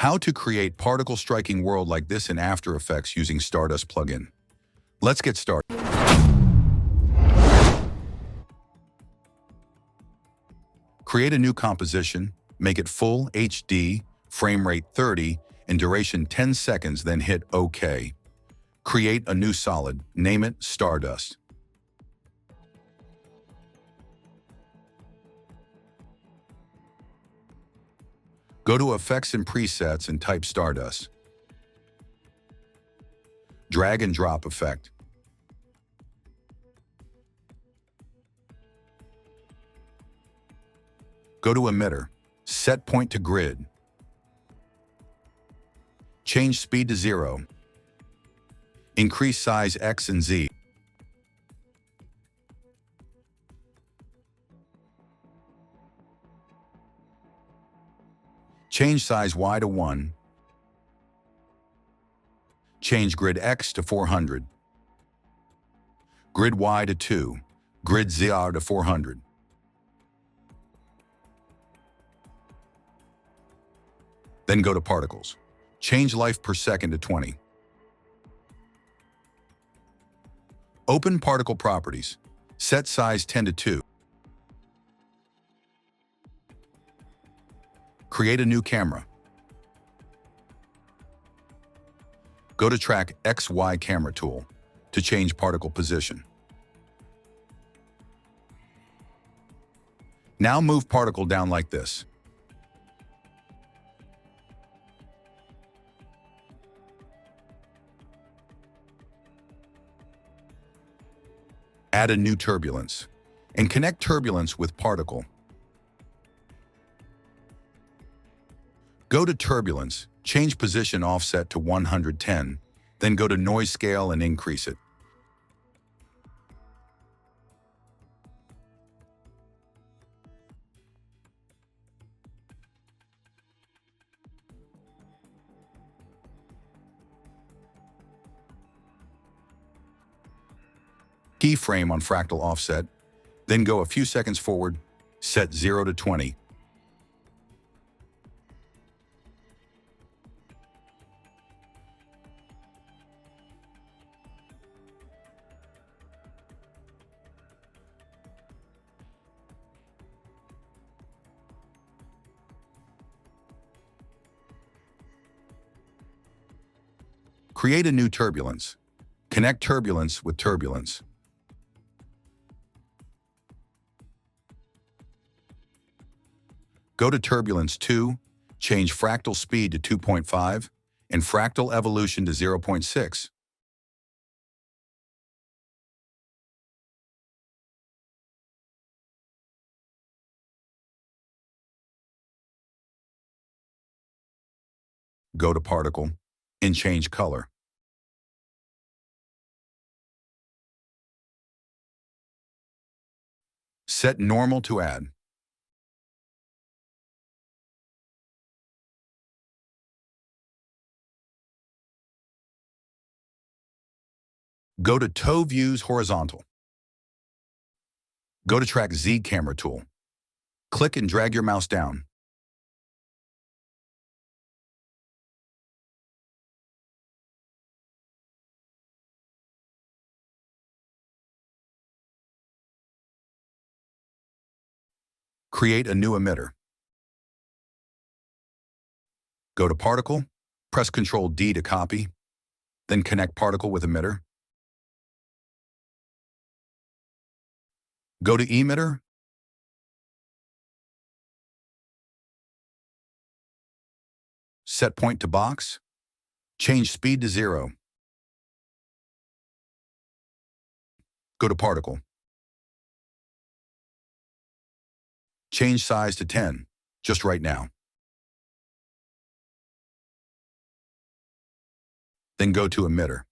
How to create particle striking world like this in After Effects using Stardust plugin. Let's get started. Create a new composition, make it full HD, frame rate 30, and duration 10 seconds, then hit OK. Create a new solid, name it Stardust. Go to Effects and Presets and type Stardust. Drag and drop effect. Go to Emitter, set point to grid. Change speed to 0. Increase size X and Z. Change size Y to 1. Change grid X to 400. Grid Y to 2. Grid ZR to 400. Then go to Particles. Change life per second to 20. Open Particle Properties. Set size 10 to 2. Create a new camera. Go to Track XY Camera tool to change particle position. Now move particle down like this. Add a new turbulence and connect turbulence with particle. Go to Turbulence, change position offset to 110, then go to Noise Scale and increase it. Keyframe on fractal offset, then go a few seconds forward, set 0 to 20. Create a new turbulence. Connect turbulence with turbulence. Go to Turbulence 2, change fractal speed to 2.5 and fractal evolution to 0.6. Go to Particle and change color. Set normal to add. Go to Toe Views Horizontal. Go to Track Z Camera tool. Click and drag your mouse down. Create a new emitter. Go to Particle, press Ctrl D to copy, then connect particle with emitter. Go to emitter, set point to box, change speed to 0. Go to Particle. Change size to 10, just right now. Then go to Emitter.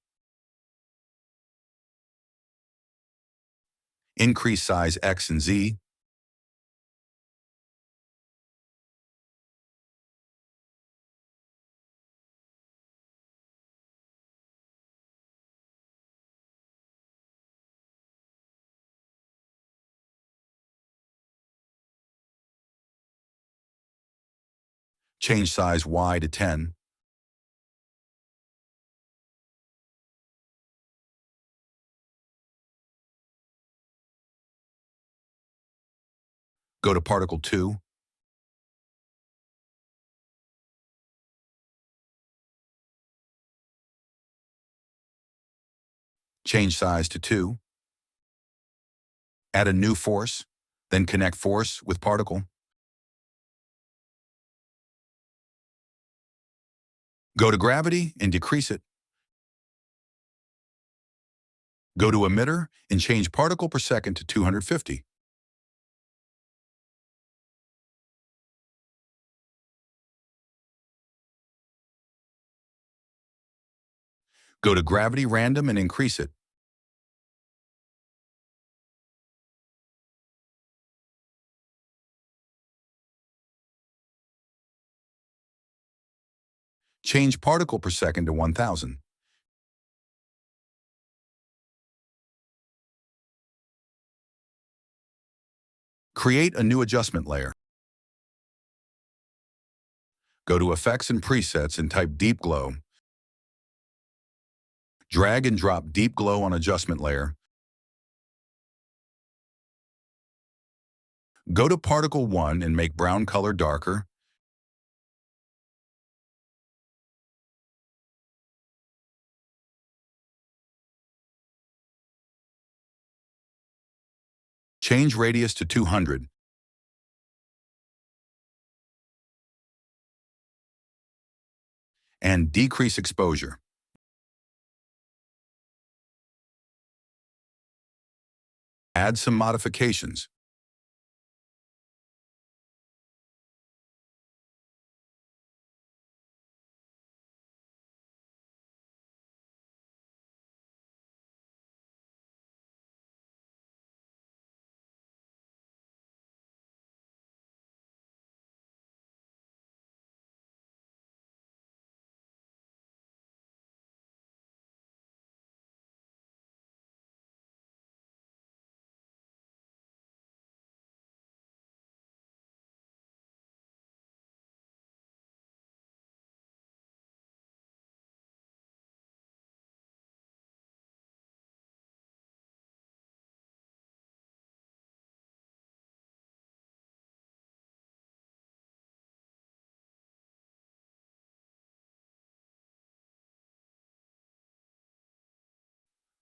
Increase size X and Z. Change size Y to 10. Go to particle 2. Change size to 2. Add a new force, then connect force with particle. Go to gravity and decrease it. Go to emitter and change particle per second to 250. Go to gravity random and increase it. Change particle per second to 1000. Create a new adjustment layer. Go to Effects and Presets and type Deep Glow. Drag and drop Deep Glow on adjustment layer. Go to Particle 1 and make brown color darker. Change radius to 200. And decrease exposure. Add some modifications.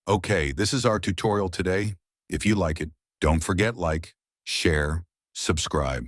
Okay, this is our tutorial today. If you like it, don't forget like, share, subscribe.